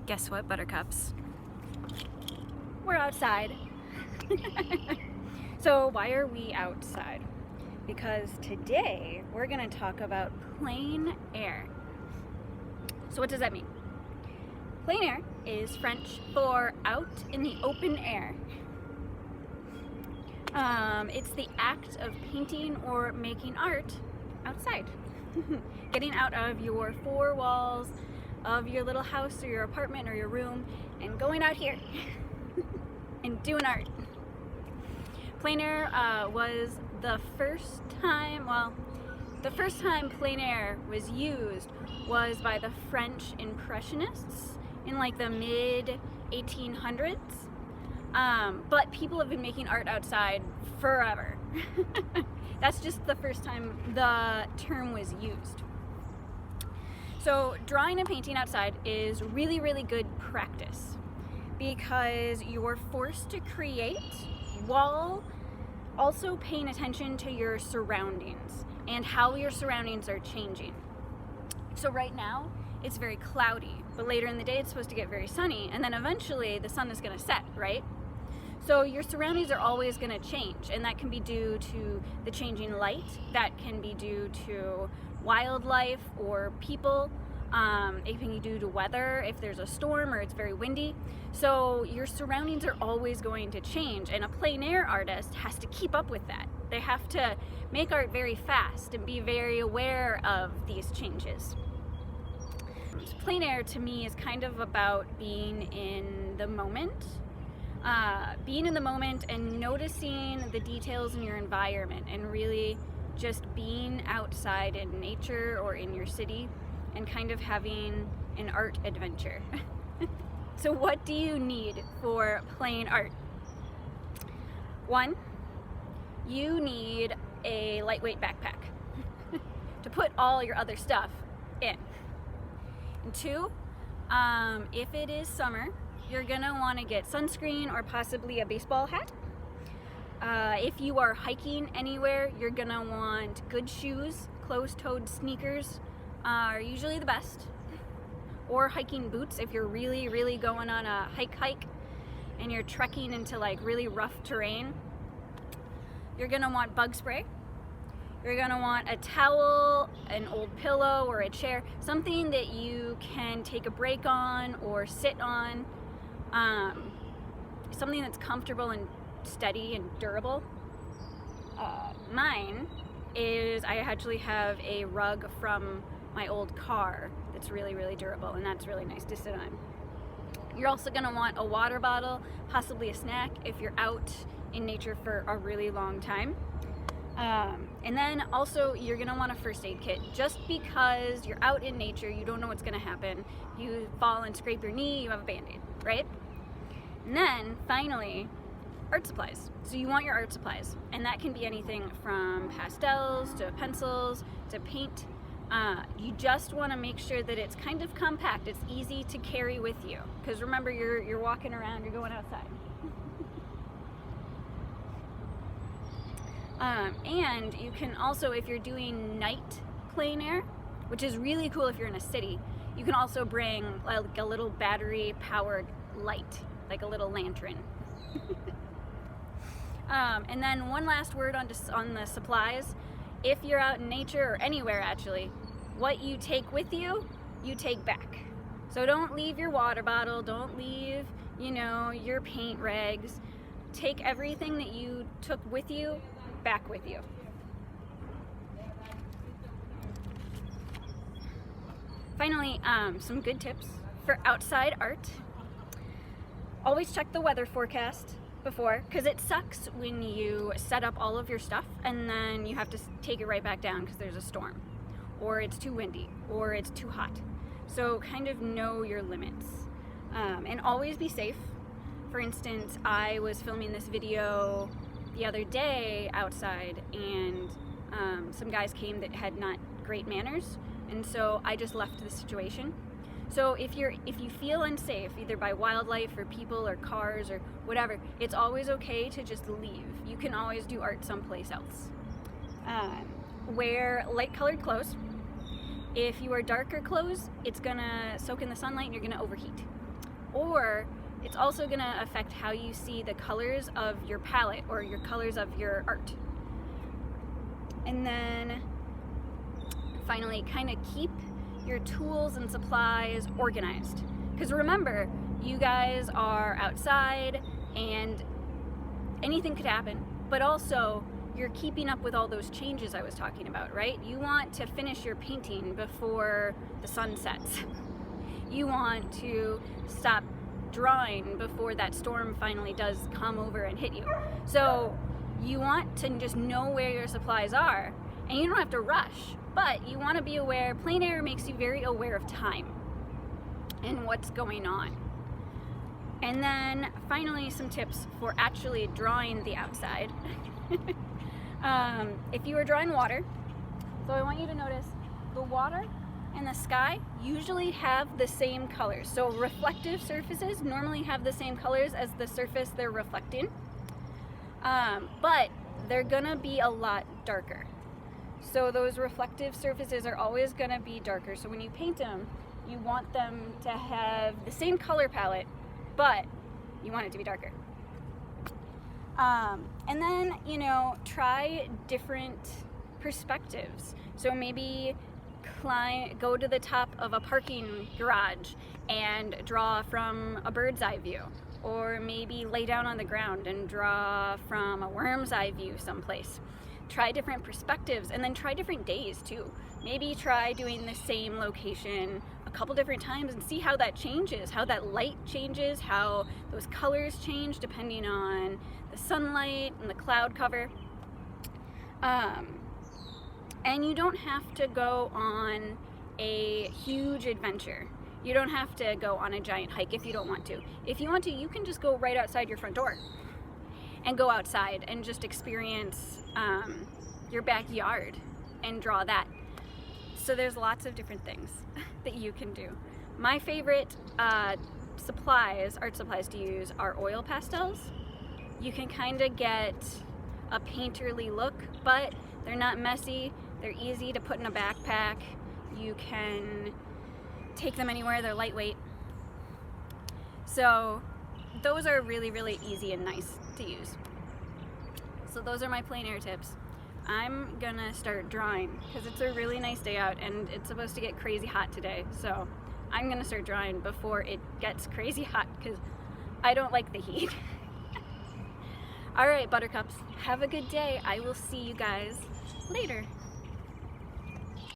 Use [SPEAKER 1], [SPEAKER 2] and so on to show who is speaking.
[SPEAKER 1] Guess what, buttercups? We're outside. So why are we outside? Because today we're going to talk about plein air. So what does that mean? Plein air is French for out in the open air. It's the act of painting or making art outside. Getting out of your four walls of your little house or your apartment or your room and going out here and doing art. Plein air was the first time plein air was used was by the French Impressionists in like the mid 1800s. But people have been making art outside forever. That's just the first time the term was used. So drawing and painting outside is really, really good practice because you're forced to create while also paying attention to your surroundings and how your surroundings are changing. So right now it's very cloudy, but later in the day it's supposed to get very sunny, and then eventually the sun is going to set, right? So your surroundings are always going to change, and that can be due to the changing light, that can be due to wildlife or people, it can be due to weather if there's a storm or it's very windy. So your surroundings are always going to change, and a plein air artist has to keep up with that. They have to make art very fast and be very aware of these changes. Plein air to me is kind of about being in the moment. Being in the moment and noticing the details in your environment and really just being outside in nature or in your city and kind of having an art adventure. So what do you need for plein art? One, you need a lightweight backpack to put all your other stuff in. And two, if it is summer, you're gonna want to get sunscreen or possibly a baseball hat. If you are hiking anywhere, you're gonna want good shoes. Closed-toed sneakers are usually the best. Or hiking boots if you're really, really going on a hike and you're trekking into like really rough terrain. You're gonna want bug spray. You're gonna want a towel, an old pillow, or a chair, something that you can take a break on or sit on. Something that's comfortable and steady and durable. Mine is I actually have a rug from my old car that's really, really durable, and that's really nice to sit on. You're also going to want a water bottle, possibly a snack if you're out in nature for a really long time. And then also you're going to want a first aid kit. Just because you're out in nature, you don't know what's going to happen. You fall and scrape your knee, you have a band-aid, right? And then finally, art supplies. So you want your art supplies, and that can be anything from pastels to pencils to paint. You just want to make sure that it's kind of compact, it's easy to carry with you, because remember, you're walking around, you're going outside. And you can also, if you're doing night plein air, which is really cool if you're in a city, you can also bring like a little battery powered light, like a little lantern. And then one last word on the supplies. If you're out in nature, or anywhere actually, what you take with you, you take back. So don't leave your water bottle, don't leave, your paint rags. Take everything that you took with you back with you. Finally, some good tips for outside art. Always check the weather forecast before, because it sucks when you set up all of your stuff and then you have to take it right back down because there's a storm, or it's too windy, or it's too hot. So kind of know your limits, and always be safe. For instance, I was filming this video the other day outside, and some guys came that had not great manners, and so I just left the situation. So if you feel unsafe, either by wildlife or people or cars or whatever, it's always okay to just leave. You can always do art someplace else. Wear light colored clothes. If you wear darker clothes, it's gonna soak in the sunlight and you're gonna overheat. or it's also going to affect how you see the colors of your palette or your colors of your art. And then finally, kind of keep your tools and supplies organized. Because remember, you guys are outside and anything could happen, but also you're keeping up with all those changes I was talking about, right? You want to finish your painting before the sun sets. You want to stop drawing before that storm finally does come over and hit you. So you want to just know where your supplies are, and you don't have to rush, but you want to be aware. Plein air makes you very aware of time and what's going on. And then finally, some tips for actually drawing the outside. If you are drawing water, so I want you to notice the water and the sky usually have the same colors. So reflective surfaces normally have the same colors as the surface they're reflecting, but they're gonna be a lot darker. So those reflective surfaces are always gonna be darker. So when you paint them, you want them to have the same color palette, but you want it to be darker. And then, you know, try different perspectives. So maybe go to the top of a parking garage and draw from a bird's eye view, or maybe lay down on the ground and draw from a worm's eye view someplace. Try different perspectives, and then try different days too. Maybe try doing the same location a couple different times and see how that changes, how that light changes, how those colors change depending on the sunlight and the cloud cover. And you don't have to go on a huge adventure. You don't have to go on a giant hike if you don't want to. If you want to, you can just go right outside your front door and go outside and just experience your backyard and draw that. So there's lots of different things that you can do. My favorite art supplies to use are oil pastels. You can kind of get a painterly look, but they're not messy. They're easy to put in a backpack. You can take them anywhere. They're lightweight. So those are really, really easy and nice to use. So those are my plein air tips. I'm gonna start drawing because it's a really nice day out and it's supposed to get crazy hot today. So I'm gonna start drawing before it gets crazy hot because I don't like the heat. All right, buttercups, have a good day. I will see you guys later.